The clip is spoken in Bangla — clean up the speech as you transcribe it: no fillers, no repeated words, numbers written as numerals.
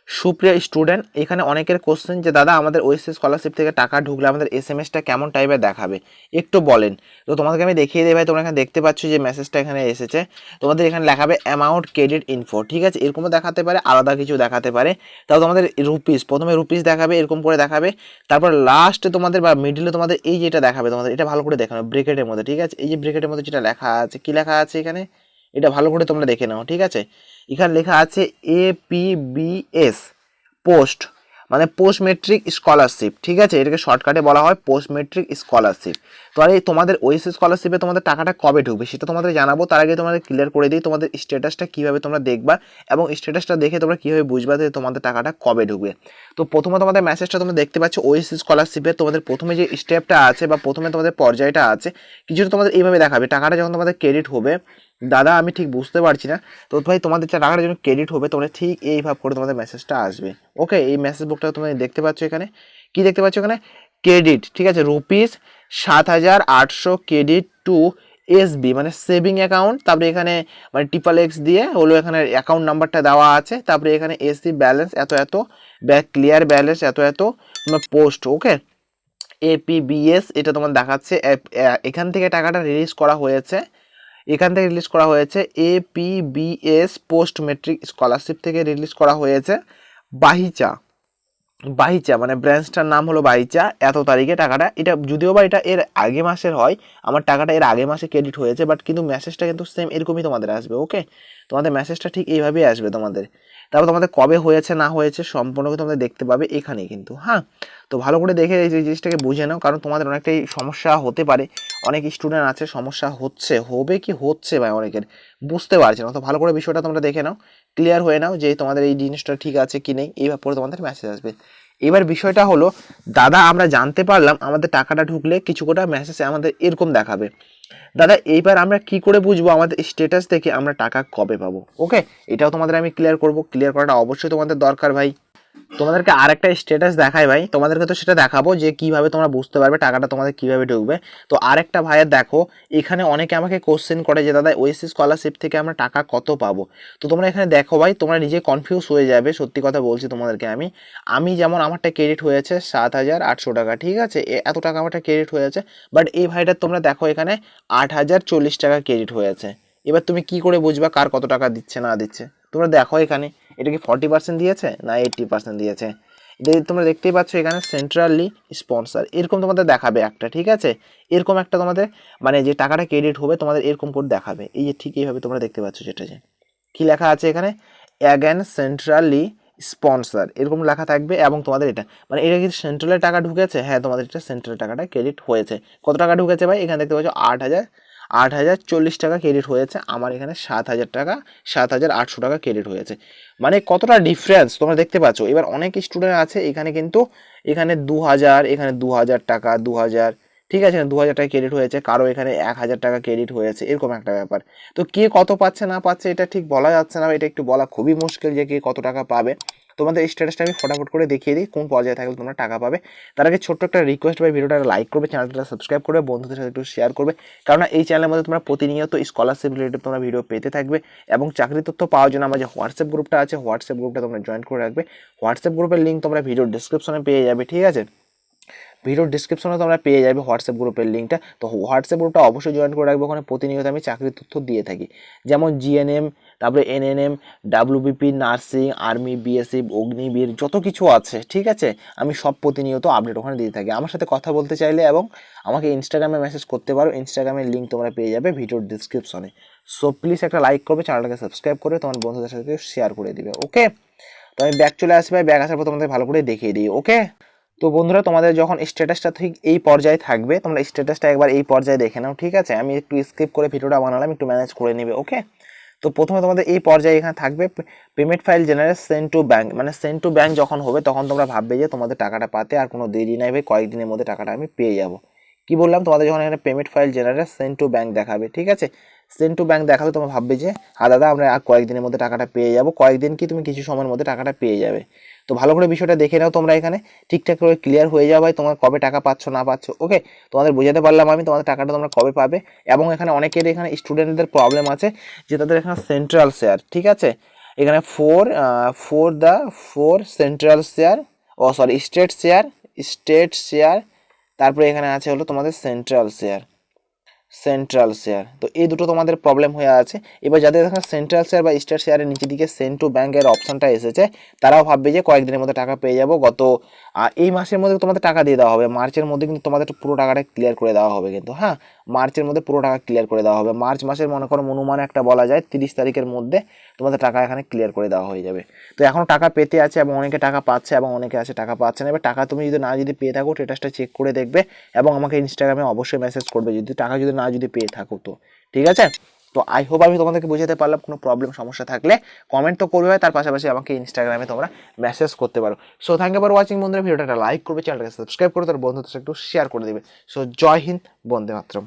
সুপ্রিয় স্টুডেন্ট, এখানে অনেকের কোশ্চেন যে দাদা আমাদের ওএসসি স্কলারশিপ থেকে টাকা ঢুকলে আমাদের এসএমএসটা কেমন টাইপের দেখাবে, একটু বলেন। তো তোমাদেরকে আমি দেখিয়ে দিই ভাই। তোমরা এখানে দেখতে পাচ্ছ যে মেসেজটা এখানে এসেছে, তোমাদের এখানে লেখাবে অ্যামাউন্ট ক্রেডিট ইনফো, ঠিক আছে। এরকমও দেখাতে পারে, আলাদা কিছু দেখাতে পারে। তাও তোমাদের রুপিস, প্রথমে রুপিস দেখাবে, এরকম করে দেখাবে। তারপর লাস্টে তোমাদের বা মিডিলে তোমাদের এই যেটা দেখাবে, তোমাদের এটা ভালো করে দেখানো ব্রেকেটের মধ্যে, ঠিক আছে। এই যে ব্রেকেটের মধ্যে যেটা লেখা আছে, কি লেখা আছে এখানে, এটা ভালো করে তোমরা দেখে নাও, ঠিক আছে। এখানে লেখা আছে APBS পোস্ট, মানে পোস্ট মেট্রিক স্কলারশিপ, ঠিক আছে। এটাকে শর্টকাটে বলা হয় পোস্ট মেট্রিক স্কলারশিপ। তো আর এই তোমাদের ওএসসি স্কলারশিপে তোমাদের টাকাটা কবে ঢুকবে সেটা তোমাদের জানাবো। তার আগে তোমাদের ক্লিয়ার করে দিই তোমাদের স্ট্যাটাসটা কীভাবে তোমরা দেখবা, এবং স্ট্যাটাসটা দেখে তোমরা কীভাবে বুঝবা যে তোমাদের টাকাটা কবে ঢুকবে। তো প্রথমে তোমাদের মেসেজটা তোমরা দেখতে পাচ্ছ ওএসসি স্কলারশিপে তোমাদের প্রথমে যে স্টেপটা আছে বা প্রথমে তোমাদের পর্যায়টা আছে, কিছুটা তোমাদের এইভাবে দেখাবে। টাকাটা যখন তোমাদের ক্রেডিট হবে, দাদা আমি ঠিক বুঝতে পারছি না, তো ভাই তোমাদের টাকাটা যখন ক্রেডিট হবে তোমরা ঠিক এইভাবে করে তোমাদের মেসেজটা আসবে। ওকে, এই মেসেজ বুকটা তোমরা দেখতে পাচ্ছ এখানে, কি দেখতে পাচ্ছ এখানে, ক্রেডিট, ঠিক আছে, রুপিস 7,800 ক্রেডিট টু এসবি মানে সেভিং অ্যাকাউন্ট। তারপরে এখানে মানে XXX দিয়ে হলো এখানে অ্যাকাউন্ট নাম্বারটা দেওয়া আছে। তারপরে এখানে এসবি ব্যালেন্স এত এত, ক্লিয়ার ব্যালেন্স এত এত, তোমার পোস্ট। ওকে, APBS এটা তোমার দেখাচ্ছে। এখান থেকে টাকাটা রিলিজ করা হয়েছে, এখান থেকে রিলিজ করা হয়েছে APBS পোস্ট মেট্রিক স্কলারশিপ থেকে রিলিজ করা হয়েছে বাহিচা, বাহিচা মানে ব্রাঞ্চটার নাম হলো বাহিচা। এত তারিখে টাকাটা, এটা যদিও বা এটা এর আগে মাসের হয়, আমার টাকাটা এর আগে মাসে ক্রেডিট হয়েছে, বাট কিন্তু মেসেজটা কিন্তু সেম এরকমই তোমাদের আসবে। ওকে, তোমাদের মেসেজটা ঠিক এইভাবেই আসবে তোমাদের। তারপর তোমাদের কবে হয়েছে না হয়েছে সম্পূর্ণ তোমাদের দেখতে পাবে এখানে কিন্তু। হ্যাঁ, তো ভালো করে দেখে এই জিনিসটাকে বুঝে নাও, কারণ তোমাদের অনেকটাই সমস্যা হতে পারে। অনেক স্টুডেন্ট আছে সমস্যা হচ্ছে, হবে কি হচ্ছে ভাই অনেকের বুঝতে পারছে না। তো ভালো করে বিষয়টা তোমরা দেখে নাও, ক্লিয়ার হয়ে নাও যে তোমাদের এই জিনিসটা ঠিক আছে কি নেই, এইভাবে পরে তোমাদের মেসেজ আসবে। এবার বিষয়টা হলো, দাদা আমরা জানতে পারলাম আমাদের টাকাটা ঢুকলে কিছু কোটা মেসেজ আমাদের এরকম দেখাবে, দাদা এইবার আমরা কি করে বুঝবো আমাদের স্ট্যাটাস থেকে আমরা টাকা কবে পাবো। ওকে, এটাও তোমাদের আমি ক্লিয়ার করব। ক্লিয়ার করাটা অবশ্যই তোমাদের দরকার ভাই। তোমাদেরকে আরেকটা স্ট্যাটাস দেখাই ভাই, তোমাদেরকে তো সেটা দেখাবো যে কিভাবে তোমরা বুঝতে পারবে টাকাটা তোমাদের কিভাবে ঢুকবে। তো আরেকটা ভাইয়ের দেখো, এখানে অনেকে আমাকে কোশ্চেন করে যে দাদা ওএসসি স্কলারশিপ থেকে আমরা টাকা কত পাবো। তো তোমরা এখানে দেখো ভাই, তোমরা নিজে কনফিউজ হয়ে যাবে, সত্যি কথা বলছি তোমাদেরকে। আমি যেমন আমারটা ক্রেডিট হয়েছে 7,800 টাকা, ঠিক আছে, এত টাকা আমারটা ক্রেডিট হয়েছে। বাট এই ভাইটার তোমরা দেখো এখানে 8,040 টাকা ক্রেডিট হয়েছে। এবার তুমি কি করে বুঝবা কার কত টাকা দিচ্ছে না দিচ্ছে। তোমরা দেখো এখানে, এটা কি 40% দিয়েছে না 80% দিয়েছে। তোমরা দেখতেই পাচ্ছ এখানে সেন্ট্রালি স্পন্সর এরকম তোমাদের দেখাবে একটা, ঠিক আছে। এরকম একটা তোমাদের মানে যে টাকাটা ক্রেডিট হবে তোমাদের এরকম করে দেখাবে। এই যে ঠিক এইভাবে তোমরা দেখতে পাচ্ছ, যেটা যে কি লেখা আছে এখানে, অ্যাগেন সেন্ট্রালি স্পন্সর এরকম লেখা থাকবে। এবং তোমাদের এটা মানে এটা কি সেন্ট্রালের টাকা ঢুকেছে, হ্যাঁ তোমাদের এটা সেন্ট্রাল টাকাটা ক্রেডিট হয়েছে। কত টাকা ঢুকেছে ভাই, এখানে দেখতে পাচ্ছ 8,040 টাকা ক্রেডিট হয়েছে। আমার এখানে 7,000 টাকা, 7,800 টাকা ক্রেডিট হয়েছে। মানে কতটা ডিফারেন্স তোমরা দেখতে পাচ্ছ। এবার অনেক স্টুডেন্ট আছে এখানে কিন্তু, এখানে 2,000, এখানে 2,000 টাকা, 2,000, ঠিক আছে, 2,000 টাকা ক্রেডিট হয়েছে, কারো এখানে 1,000 টাকা ক্রেডিট হয়েছে, এরকম একটা ব্যাপার। তো কে কত পাচ্ছে না পাচ্ছে এটা ঠিক বলা যাচ্ছে না, এটা একটু বলা খুবই মুশকিল যে কে কত টাকা পাবে। তোমাদের স্ট্যাটাসটা আমি ফটাফট করে দেখিয়ে দিই কোন পর্যায়ে থাকলে তোমরা টাকা পাবে। তার আগে ছোট্ট একটা রিকোয়েস্ট ভাই, ভিডিওটা লাইক করবে, চ্যানেলটা সাবস্ক্রাইব করবে, বন্ধুদের সাথে একটু শেয়ার করবে। কারণ এই চ্যানেলের মধ্যে তোমরা প্রতিনিয়ত স্কলারশিপ রিলেটেড তোমরা ভিডিও পেতে থাকবে। এবং চাকরি তথ্য পাওয়ার জন্য আমার যে হোয়াটসঅ্যাপ গ্রুপটা আছে, হোয়াটসঅ্যাপ গ্রুপটা তোমরা জয়েন করে রাখবে। হোয়াটসঅ্যাপ গ্রুপের লিঙ্ক তোমরা ভিডিও ডিসক্রিপশনে পেয়ে যাবে, ঠিক আছে। ভিডিওর ডিসক্রিপশনে তোমরা পেয়ে যাবে হোয়াটসঅ্যাপ গ্রুপের লিঙ্কটা। তো হোয়াটসঅ্যাপ গ্রুপটা অবশ্যই জয়েন করে রাখবে, ওখানে প্রতিনিয়ত আমি চাকরির তথ্য দিয়ে থাকি। যেমন জিএনএম, তারপরে NNM, WBP, nursing, army, BSF, Agniveer, যত কিছু আছে, ঠিক আছে, আমি সব প্রতিনিয়ত আপডেট ওখানে দিয়ে থাকি। আমার সাথে কথা বলতে চাইলে এবং আমাকে ইনস্টাগ্রামে মেসেজ করতে পারো, ইনস্টাগ্রামের লিঙ্ক তোমরা পেয়ে যাবে ভিডিওর ডিসক্রিপশনে। সো প্লিজ একটা লাইক করবে, চ্যানেলটাকে সাবস্ক্রাইব করে তোমার বন্ধুদের সাথে শেয়ার করে দিবে। ওকে, তো আমি ব্যাক চলে আসবে, ব্যাক আসার পর তোমাদের ভালো করে দেখিয়ে দিই। ওকে, তো বন্ধুরা তোমাদের যখন স্ট্যাটাসটা ঠিক এই পর্যায়ে থাকবে, তোমরা স্ট্যাটাসটা একবার এই পর্যায়ে দেখে নাও, ঠিক আছে। আমি একটু স্কিপ করে ভিডিওটা বানালাম, একটু ম্যানেজ করে নেবে। ওকে, তো প্রথমে তোমাদের এই পর্যায়ে এখানে থাকবে payment file generate send to bank, মানে সেন্ড টু ব্যাঙ্ক যখন হবে তখন তোমরা ভাববে যে তোমাদের টাকাটা পাতে আর কোনো দেরি নাই ভাই, কয়েকদিনের মধ্যে টাকাটা আমি পেয়ে যাবো। কি বললাম, তোমাদের যখন এখানে payment file generate send to bank দেখাবে, ঠিক আছে, সেন্ড টু ব্যাঙ্ক দেখালে তোমরা ভাববে যে হ্যাঁ দাদা আমরা আর কয়েকদিনের মধ্যে টাকাটা পেয়ে যাবো। কয়েকদিন কি, তুমি কিছু সময়ের মধ্যে টাকাটা পেয়ে যাবে। তো ভালো করে বিষয়টা দেখে নাও তোমরা, এখানে ঠিকঠাক করে ক্লিয়ার হয়ে যাও ভাই, তোমরা কবে টাকা পাচ্ছ না পাচ্ছ। ওকে, তোমাদের বোঝাতে পারলাম আমি তোমাদের টাকাটা তোমরা কবে পাবে। এবং এখানে অনেকের এখানে স্টুডেন্টদের প্রবলেম আছে যে তাদের এখানে সেন্ট্রাল শেয়ার, ঠিক আছে, এখানে four central share, state share, তারপরে এখানে আছে হলো তোমাদের সেন্ট্রাল শেয়ার। তো এই দুটো তোমাদের প্রবলেম হয়ে আছে। এবার যাদের এখানে সেন্ট্রাল শেয়ার বা স্টেট শেয়ারের নিচের দিকে সেন্ড টু ব্যাংকের অপশনটা এসেছে, তারাও ভাববে যে কয়েকদিনের মধ্যে টাকা পেয়ে যাবো। এই মাসের মধ্যে তোমাদের টাকা দিয়ে দেওয়া হবে, মার্চের মধ্যে কিন্তু তোমাদের পুরো টাকাটা ক্লিয়ার করে দেওয়া হবে কিন্তু, হ্যাঁ, মার্চের মধ্যে পুরো টাকা ক্লিয়ার করে দেওয়া হবে। মার্চ মাসের মনে করো অনুমান একটা বলা যায় 30 তারিখের মধ্যে তোমাদের টাকা এখানে ক্লিয়ার করে দেওয়া হয়ে যাবে। তো এখনও টাকা পেতে আছে এবং অনেকে টাকা পাচ্ছে এবং অনেকে আছে টাকা পাচ্ছে না। এবার টাকা তুমি যদি পেয়ে থাকো স্ট্যাটাসটা চেক করে দেখবে এবং আমাকে ইনস্টাগ্রামে অবশ্যই মেসেজ করবে টাকা যদি পেয়ে থাকো। তো ঠিক আছে, তো আই হোপ আমি তোমাদেরকে বোঝাতে পারলাম। কোনো প্রবলেম সমস্যা থাকলে কমেন্ট তো করবে, তার পাশাপাশি আমাকে ইনস্টাগ্রামে তোমরা মেসেজ করতে পারো। So thank you for watching বন্ধুরা, ভিডিওটা লাইক করবে, চ্যানেলটাকে সাবস্ক্রাইব করে তার বন্ধুদের সাথে একটু শেয়ার করে দেবে। সো জয় হিন্দ, বন্দে মাতরম।